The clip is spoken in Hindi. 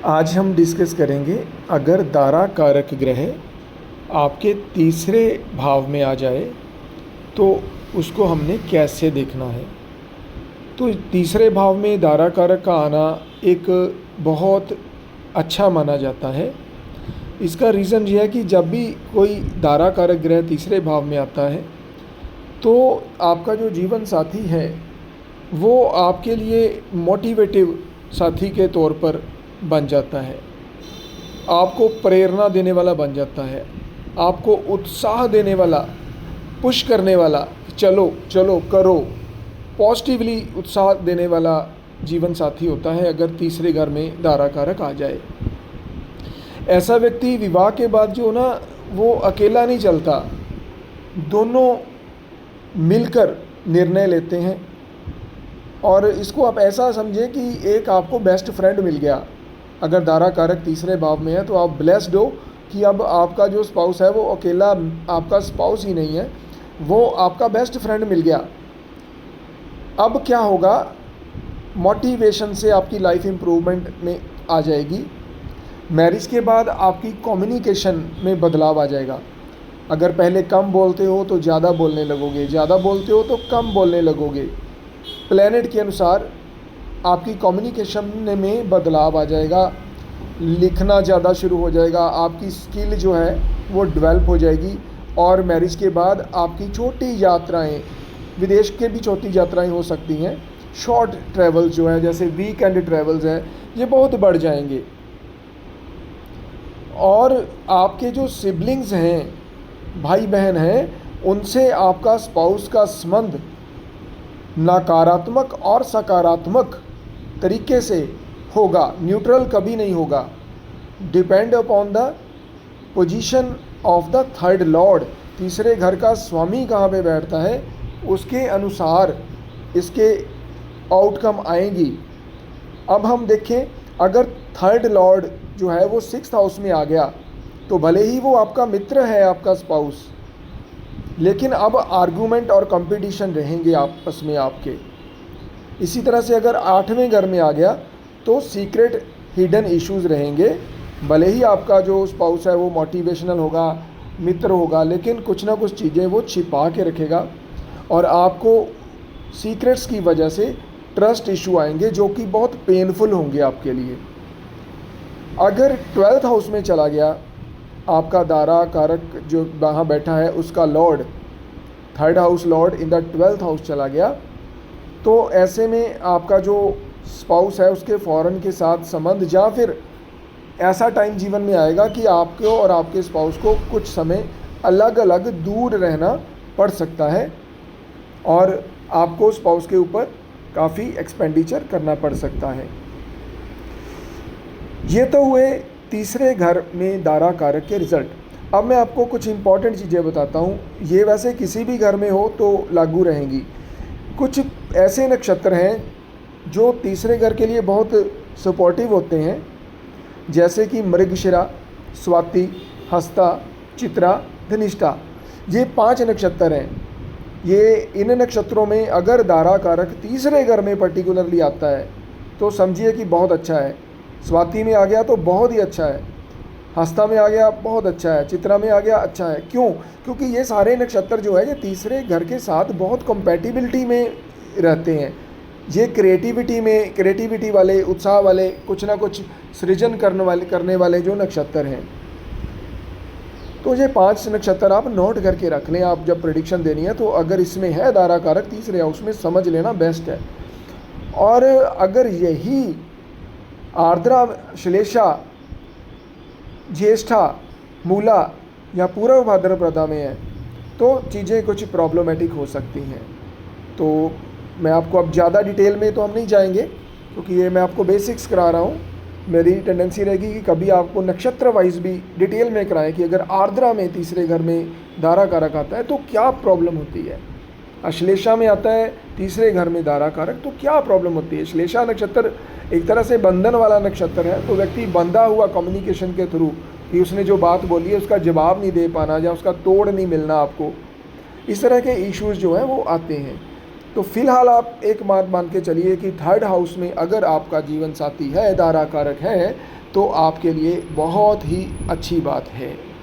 आज हम डिस्कस करेंगे अगर दारा कारक ग्रह आपके तीसरे भाव में आ जाए तो उसको हमने कैसे देखना है। तो तीसरे भाव में दारा कारक का आना एक बहुत अच्छा माना जाता है। इसका रीज़न यह है कि जब भी कोई दारा कारक ग्रह तीसरे भाव में आता है तो आपका जो जीवन साथी है वो आपके लिए मोटिवेटिव साथी के तौर पर बन जाता है, आपको प्रेरणा देने वाला बन जाता है, आपको उत्साह देने वाला, पुश करने वाला, चलो चलो करो, पॉजिटिवली उत्साह देने वाला जीवन साथी होता है अगर तीसरे घर में दारा कारक आ जाए। ऐसा व्यक्ति विवाह के बाद जो ना वो अकेला नहीं चलता, दोनों मिलकर निर्णय लेते हैं। और इसको आप ऐसा समझें कि एक आपको बेस्ट फ्रेंड मिल गया। अगर दारा कारक तीसरे भाव में है तो आप ब्लेस्ड हो कि अब आपका जो स्पाउस है वो अकेला आपका स्पाउस ही नहीं है, वो आपका बेस्ट फ्रेंड मिल गया। अब क्या होगा, मोटिवेशन से आपकी लाइफ इम्प्रूवमेंट में आ जाएगी। मैरिज के बाद आपकी कम्युनिकेशन में बदलाव आ जाएगा। अगर पहले कम बोलते हो तो ज़्यादा बोलने लगोगे, ज़्यादा बोलते हो तो कम बोलने लगोगे। प्लैनेट के अनुसार आपकी कम्युनिकेशन में बदलाव आ जाएगा, लिखना ज़्यादा शुरू हो जाएगा, आपकी स्किल जो है वो डेवलप हो जाएगी। और मैरिज के बाद आपकी छोटी यात्राएं, विदेश के भी छोटी यात्राएं हो सकती हैं, शॉर्ट ट्रैवल्स जो है जैसे वीकेंड ट्रैवल्स हैं, ये बहुत बढ़ जाएंगे। और आपके जो सिबलिंग्स हैं, भाई बहन हैं, उनसे आपका स्पाउस का संबंध नकारात्मक और सकारात्मक तरीके से होगा, न्यूट्रल कभी नहीं होगा। Depend upon the position of the third Lord, तीसरे घर का स्वामी कहाँ पे बैठता है उसके अनुसार इसके आउटकम आएंगी। अब हम देखें, अगर थर्ड लॉर्ड जो है वो सिक्स्थ हाउस में आ गया तो भले ही वो आपका मित्र है, आपका स्पाउस, लेकिन अब आर्गूमेंट और कंपटीशन रहेंगे आपस में आपके। इसी तरह से अगर आठवें घर में आ गया तो सीक्रेट हिडन इश्यूज रहेंगे। भले ही आपका जो स्पाउस है वो मोटिवेशनल होगा, मित्र होगा, लेकिन कुछ ना कुछ चीज़ें वो छिपा के रखेगा और आपको सीक्रेट्स की वजह से ट्रस्ट इशू आएंगे जो कि बहुत पेनफुल होंगे आपके लिए। अगर 12th हाउस में चला गया आपका दारा कारक जो वहाँ बैठा है उसका Lord, third house Lord in the 12th house चला गया, तो ऐसे में आपका जो स्पाउस है उसके फॉरेन के साथ संबंध, या फिर ऐसा टाइम जीवन में आएगा कि आपको और आपके स्पाउस को कुछ समय अलग अलग दूर रहना पड़ सकता है और आपको स्पाउस के ऊपर काफ़ी एक्सपेंडिचर करना पड़ सकता है। ये तो हुए तीसरे घर में दारा कारक के रिज़ल्ट। अब मैं आपको कुछ इंपॉर्टेंट चीज़ें बताता हूँ, ये वैसे किसी भी घर में हो तो लागू रहेंगी। कुछ ऐसे नक्षत्र हैं जो तीसरे घर के लिए बहुत सपोर्टिव होते हैं, जैसे कि मृगशिरा, स्वाति, हस्ता, चित्रा, धनिष्ठा। ये 5 नक्षत्र हैं। ये इन नक्षत्रों में अगर दारा कारक तीसरे घर में पर्टिकुलरली आता है तो समझिए कि बहुत अच्छा है। स्वाति में आ गया तो बहुत ही अच्छा है, हस्ता में आ गया बहुत अच्छा है, चित्रा में आ गया अच्छा है। क्यों? क्योंकि ये सारे नक्षत्र जो है ये तीसरे घर के साथ बहुत कंपैटिबिलिटी में रहते हैं। ये क्रिएटिविटी वाले, उत्साह वाले, कुछ ना कुछ सृजन करने वाले जो नक्षत्र हैं। तो ये 5 नक्षत्र आप नोट करके रख लें। आप जब प्रेडिक्शन देनी है तो अगर इसमें है दारा कारक तीसरे हाउस में, समझ लेना बेस्ट है। और अगर यही आर्द्रा, श्लेषा, ज्येष्ठा, मूला या पूर्व भाद्रपदा में है तो चीज़ें कुछ प्रॉब्लमेटिक हो सकती हैं। तो मैं आपको अब ज़्यादा डिटेल में तो हम नहीं जाएंगे क्योंकि ये मैं आपको बेसिक्स करा रहा हूँ। मेरी टेंडेंसी रहेगी कि कभी आपको नक्षत्र वाइज भी डिटेल में कराएं कि अगर आर्द्रा में तीसरे घर में दारा कारक आता है तो क्या प्रॉब्लम होती है, अश्लेषा में आता है तीसरे घर में दारा कारक तो क्या प्रॉब्लम होती है। श्लेषा नक्षत्र एक तरह से बंधन वाला नक्षत्र है, तो व्यक्ति बंधा हुआ कम्युनिकेशन के थ्रू कि उसने जो बात बोली है उसका जवाब नहीं दे पाना या उसका तोड़ नहीं मिलना आपको, इस तरह के इश्यूज़ जो हैं वो आते हैं। तो फिलहाल आप एक बात मान के चलिए कि थर्ड हाउस में अगर आपका जीवन साथी है, दारा कारक है, तो आपके लिए बहुत ही अच्छी बात है।